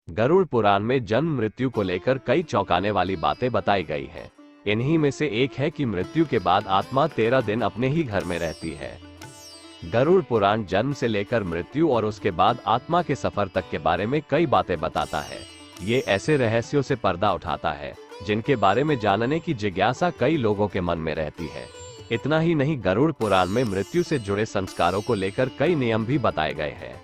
गरुड़ पुराण में जन्म मृत्यु को लेकर कई चौंकाने वाली बातें बताई गई हैं। इन्हीं में से एक है कि मृत्यु के बाद आत्मा 13 दिन अपने ही घर में रहती है। गरुड़ पुराण जन्म से लेकर मृत्यु और उसके बाद आत्मा के सफर तक के बारे में कई बातें बताता है। ये ऐसे रहस्यों से पर्दा उठाता है जिनके बारे में जानने की जिज्ञासा कई लोगों के मन में रहती है। इतना ही नहीं, गरुड़ पुराण में मृत्यु से जुड़े संस्कारों को लेकर कई नियम भी बताए गए हैं,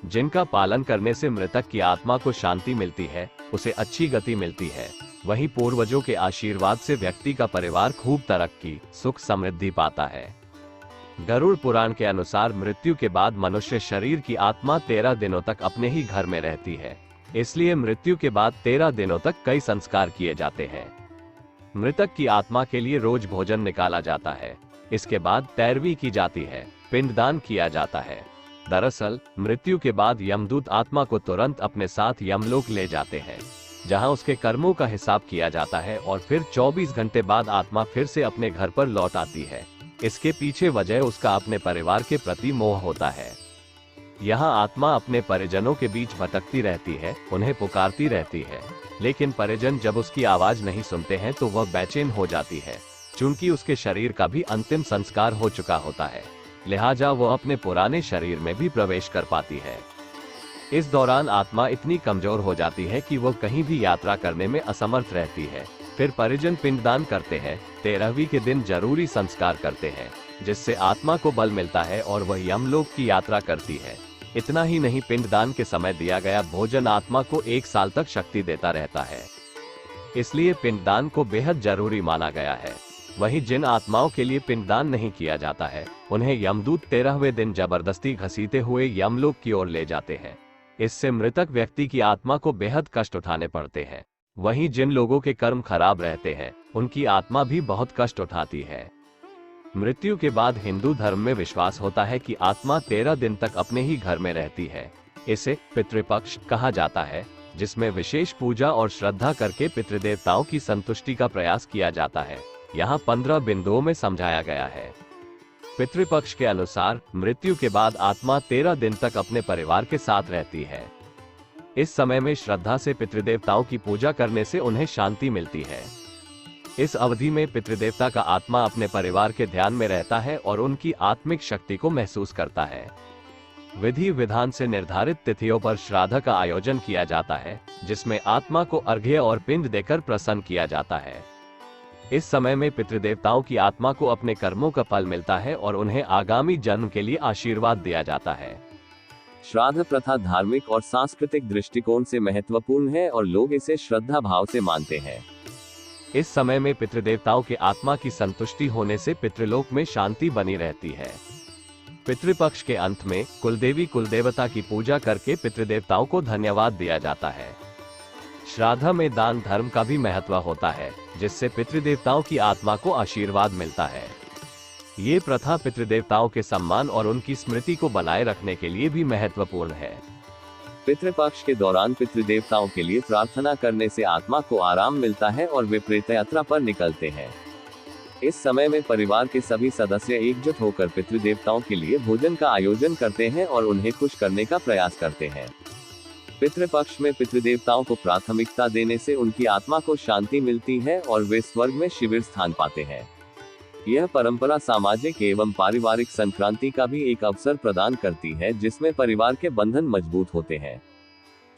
जिनका पालन करने से मृतक की आत्मा को शांति मिलती है, उसे अच्छी गति मिलती है। वहीं पूर्वजों के आशीर्वाद से व्यक्ति का परिवार खूब तरक्की, सुख समृद्धि पाता है। गरुड़ पुराण के अनुसार मृत्यु के बाद मनुष्य शरीर की आत्मा 13 दिनों तक अपने ही घर में रहती है। इसलिए मृत्यु के बाद 13 दिनों तक कई संस्कार किए जाते हैं। मृतक की आत्मा के लिए रोज भोजन निकाला जाता है। इसके बाद पैरवी की जाती है, पिंडदान किया जाता है। दरअसल मृत्यु के बाद यमदूत आत्मा को तुरंत अपने साथ यमलोक ले जाते हैं, जहां उसके कर्मों का हिसाब किया जाता है और फिर 24 घंटे बाद आत्मा फिर से अपने घर पर लौट आती है। इसके पीछे वजह उसका अपने परिवार के प्रति मोह होता है। यहाँ आत्मा अपने परिजनों के बीच भटकती रहती है, उन्हें पुकारती रहती है, लेकिन परिजन जब उसकी आवाज नहीं सुनते हैं तो वह बेचैन हो जाती है। चूंकि उसके शरीर का भी अंतिम संस्कार हो चुका होता है, लिहाजा वह अपने पुराने शरीर में भी प्रवेश कर पाती है। इस दौरान आत्मा इतनी कमजोर हो जाती है कि वह कहीं भी यात्रा करने में असमर्थ रहती है। फिर परिजन पिंडदान करते हैं। 13वीं के दिन जरूरी संस्कार करते हैं, जिससे आत्मा को बल मिलता है और वह यमलोक की यात्रा करती है। इतना ही नहीं, पिंडदान के समय दिया गया भोजन आत्मा को 1 साल तक शक्ति देता रहता है। इसलिए पिंडदान को बेहद जरूरी माना गया है। वहीं जिन आत्माओं के लिए पिंडदान नहीं किया जाता है, उन्हें यमदूत 13वें दिन जबरदस्ती घसीटे हुए यमलोक की ओर ले जाते हैं। इससे मृतक व्यक्ति की आत्मा को बेहद कष्ट उठाने पड़ते हैं। वहीं जिन लोगों के कर्म खराब रहते हैं, उनकी आत्मा भी बहुत कष्ट उठाती है। मृत्यु के बाद हिंदू धर्म में विश्वास होता है कि आत्मा 13 दिन तक अपने ही घर में रहती है। इसे पितृपक्ष कहा जाता है, जिसमें विशेष पूजा और श्रद्धा करके पितृदेवताओं की संतुष्टि का प्रयास किया जाता है। यहाँ 15 बिंदुओं में समझाया गया है। पितृपक्ष के अनुसार मृत्यु के बाद आत्मा 13 दिन तक अपने परिवार के साथ रहती है। इस समय में श्रद्धा से पितृदेवताओं की पूजा करने से उन्हें शांति मिलती है। इस अवधि में पितृदेवता का आत्मा अपने परिवार के ध्यान में रहता है और उनकी आत्मिक शक्ति को महसूस करता है। विधि विधान से निर्धारित तिथियों पर श्राद्ध का आयोजन किया जाता है, जिसमें आत्मा को अर्घ्य और पिंड देकर प्रसन्न किया जाता है। इस समय में पितृदेवताओं की आत्मा को अपने कर्मों का फल मिलता है और उन्हें आगामी जन्म के लिए आशीर्वाद दिया जाता है। श्राद्ध प्रथा धार्मिक और सांस्कृतिक दृष्टिकोण से महत्वपूर्ण है और लोग इसे श्रद्धा भाव से मानते हैं। इस समय में पितृदेवताओं के आत्मा की संतुष्टि होने से पितृलोक में शांति बनी रहती है। पितृपक्ष के अंत में कुलदेवी कुलदेवता की पूजा करके पितृदेवताओं को धन्यवाद दिया जाता है। श्राद्ध में दान धर्म का भी महत्व होता है, जिससे पितृदेवताओं की आत्मा को आशीर्वाद मिलता है। ये प्रथा पितृदेवताओं के सम्मान और उनकी स्मृति को बनाए रखने के लिए भी महत्वपूर्ण है। पितृपक्ष के दौरान पितृदेवताओं के लिए प्रार्थना करने से आत्मा को आराम मिलता है और वे प्रेत यात्रा पर निकलते हैं। इस समय में परिवार के सभी सदस्य एकजुट होकर पितृदेवताओं के लिए भोजन का आयोजन करते हैं और उन्हें खुश करने का प्रयास करते हैं। पितृपक्ष में पितृदेवताओं को प्राथमिकता देने से उनकी आत्मा को शांति मिलती है और वे स्वर्ग में शिविर स्थान पाते हैं। यह परंपरा सामाजिक एवं पारिवारिक संक्रांति का भी एक अवसर प्रदान करती है, जिसमें परिवार के बंधन मजबूत होते हैं।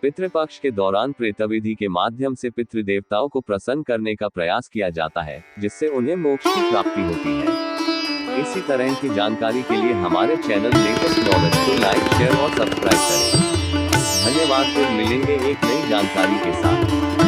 पितृपक्ष के दौरान प्रेतविधि के माध्यम से पितृदेवताओं को प्रसन्न करने का प्रयास किया जाता है, जिससे उन्हें मोक्ष की प्राप्ति होती है। इसी तरह की जानकारी के लिए हमारे चैनल लेटेस्ट नॉलेज को लाइक, शेयर और सब्सक्राइब करें। धन्यवाद। फिर मिलेंगे एक नई जानकारी के साथ।